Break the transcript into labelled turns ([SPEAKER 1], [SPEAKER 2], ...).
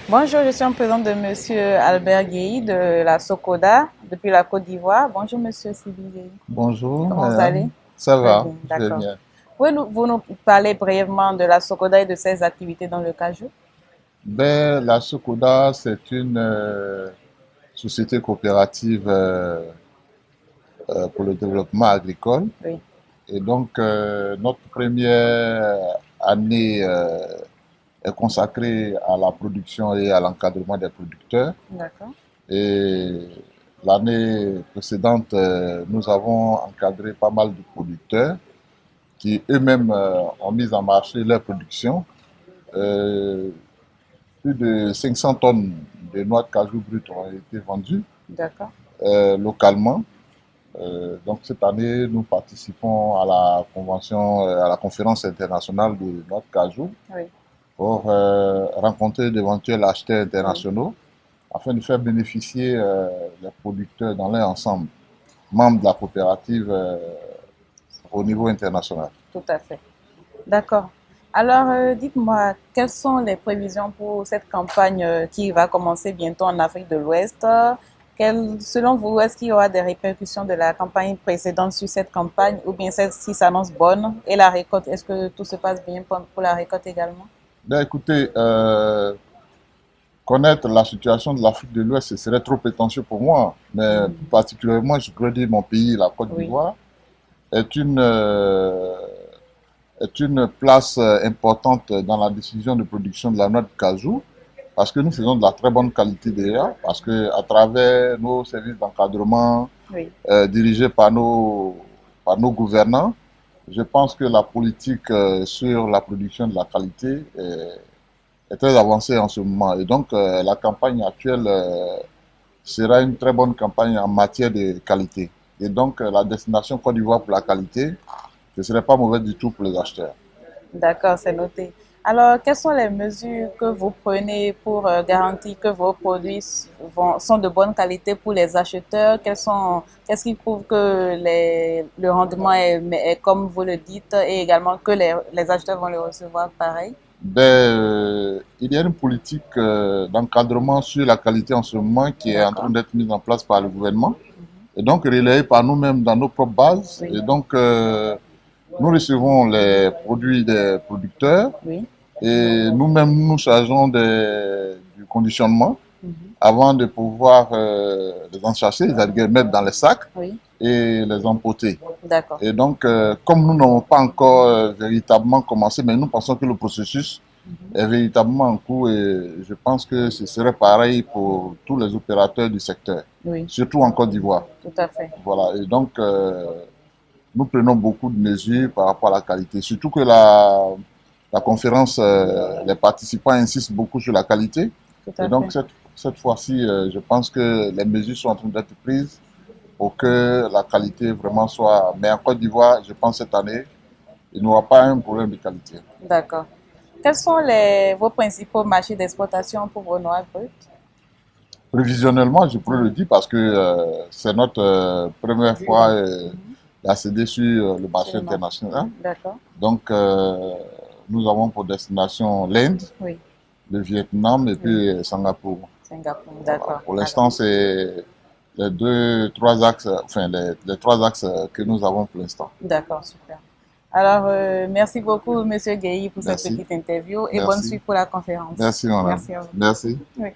[SPEAKER 1] Bonjour, je suis en présence de Monsieur Albert Guéhi de la Socoda depuis la Côte d'Ivoire. Bonjour Monsieur Sylvie Guéhi.
[SPEAKER 2] Bonjour,
[SPEAKER 1] Comment vous allez?
[SPEAKER 2] ça
[SPEAKER 1] Très
[SPEAKER 2] va,
[SPEAKER 1] bien,
[SPEAKER 2] je vais
[SPEAKER 1] d'accord.
[SPEAKER 2] bien.
[SPEAKER 1] Vous nous parler brièvement de la Socoda et de ses activités dans le cajou?
[SPEAKER 2] La Socoda, c'est une société coopérative pour le développement agricole.
[SPEAKER 1] Oui,
[SPEAKER 2] Et donc, notre première année est consacrée à la production et à l'encadrement des producteurs.
[SPEAKER 1] d'accord.
[SPEAKER 2] Et l'année précédente, nous avons encadré pas mal de producteurs qui eux-mêmes ont mis en marché leur production. Euh, Plus de 500 tonnes de noix de cajou brutes ont été vendues
[SPEAKER 1] D'accord.
[SPEAKER 2] localement. Donc cette année, nous participons à la convention, à la conférence internationale de noix de cajou
[SPEAKER 1] Oui,
[SPEAKER 2] pour rencontrer d'éventuels acheteurs
[SPEAKER 1] oui,
[SPEAKER 2] internationaux afin de faire bénéficier les producteurs dans leur ensemble, membres de la coopérative au niveau international.
[SPEAKER 1] tout à fait. D'accord. Alors, dites-moi, quelles sont les prévisions pour cette campagne qui va commencer bientôt en Afrique de l'Ouest? Selon vous, est-ce qu'il y aura des répercussions de la campagne précédente sur cette campagne ou bien celle-ci s'annonce bonne? Et la récolte, est-ce que tout se passe bien pour la récolte également?
[SPEAKER 2] Écoutez, connaître la situation de l'Afrique de l'Ouest, ce serait trop prétentieux pour moi. Mais plus
[SPEAKER 1] Mhm.
[SPEAKER 2] particulièrement, je pourrais dire mon pays, la Côte
[SPEAKER 1] Oui,
[SPEAKER 2] d'Ivoire, est une, euh, est une place importante dans la décision de production de la noix de cajou, parce que nous faisons de la très bonne qualité déjà, parce que à travers nos services d'encadrement
[SPEAKER 1] oui,
[SPEAKER 2] dirigés par nos gouvernants, je pense que la politique sur la production de la qualité est très avancée en ce moment. Et donc, la campagne actuelle sera une très bonne campagne en matière de qualité. Et donc, la destination Côte d'Ivoire pour la qualité, ce ne serait pas mauvais du tout pour les acheteurs.
[SPEAKER 1] d'accord, c'est noté. Alors, quelles sont les mesures que vous prenez pour garantir que vos produits sont de bonne qualité pour les acheteurs? Qu'est-ce qui prouve que le rendement est comme vous le dites et également que les acheteurs vont le recevoir pareil?
[SPEAKER 2] Il y a une politique d'encadrement sur la qualité en ce moment qui est en train
[SPEAKER 1] D'accord.
[SPEAKER 2] d'être mise en place par le gouvernement
[SPEAKER 1] Mhm.
[SPEAKER 2] et donc relayée par nous-mêmes dans nos propres bases.
[SPEAKER 1] Oui,
[SPEAKER 2] Et donc, nous recevons les produits des producteurs
[SPEAKER 1] oui.
[SPEAKER 2] et nous-mêmes nous chargeons du conditionnement
[SPEAKER 1] Mhm.
[SPEAKER 2] avant de pouvoir les enchasser, c'est-à-dire les mettre dans les sacs
[SPEAKER 1] Oui,
[SPEAKER 2] et les emporter.
[SPEAKER 1] d'accord.
[SPEAKER 2] Et donc, comme nous n'avons pas encore véritablement commencé, mais nous pensons que le processus
[SPEAKER 1] Mhm.
[SPEAKER 2] est véritablement en cours et je pense que ce serait pareil pour tous les opérateurs du secteur,
[SPEAKER 1] Oui,
[SPEAKER 2] surtout en Côte d'Ivoire.
[SPEAKER 1] tout à fait.
[SPEAKER 2] Voilà. Et donc, nous prenons beaucoup de mesures par rapport à la qualité, surtout que la conférence, les participants insistent beaucoup sur la qualité.
[SPEAKER 1] Tout
[SPEAKER 2] Et
[SPEAKER 1] à
[SPEAKER 2] donc,
[SPEAKER 1] fait.
[SPEAKER 2] cette fois-ci, je pense que les mesures sont en train d'être prises pour que la qualité vraiment soit. Mais en Côte d'Ivoire, je pense cette année, il n'y aura pas un problème de qualité.
[SPEAKER 1] D'accord. Quels sont vos principaux marchés d'exportation pour vos noix brutes?
[SPEAKER 2] Prévisionnellement, je pourrais le
[SPEAKER 1] Oui.
[SPEAKER 2] dire parce que c'est notre première fois
[SPEAKER 1] Mhm.
[SPEAKER 2] d'accéder sur le
[SPEAKER 1] Sur
[SPEAKER 2] marché
[SPEAKER 1] le marché.
[SPEAKER 2] international.
[SPEAKER 1] D'accord.
[SPEAKER 2] Donc, nous avons pour destination l'Inde,
[SPEAKER 1] Oui,
[SPEAKER 2] le Vietnam et
[SPEAKER 1] oui.
[SPEAKER 2] puis Singapour.
[SPEAKER 1] Singapour.
[SPEAKER 2] Voilà.
[SPEAKER 1] D'accord.
[SPEAKER 2] Pour
[SPEAKER 1] Alors,
[SPEAKER 2] l'instant, c'est les deux, trois axes, enfin les trois axes que nous avons pour l'instant.
[SPEAKER 1] d'accord, super. Alors, merci beaucoup, Monsieur Guéhi, pour cette
[SPEAKER 2] Merci,
[SPEAKER 1] petite interview et bonne
[SPEAKER 2] merci,
[SPEAKER 1] suite pour la conférence.
[SPEAKER 2] merci, madame.
[SPEAKER 1] Merci à vous.
[SPEAKER 2] Merci.
[SPEAKER 1] Oui.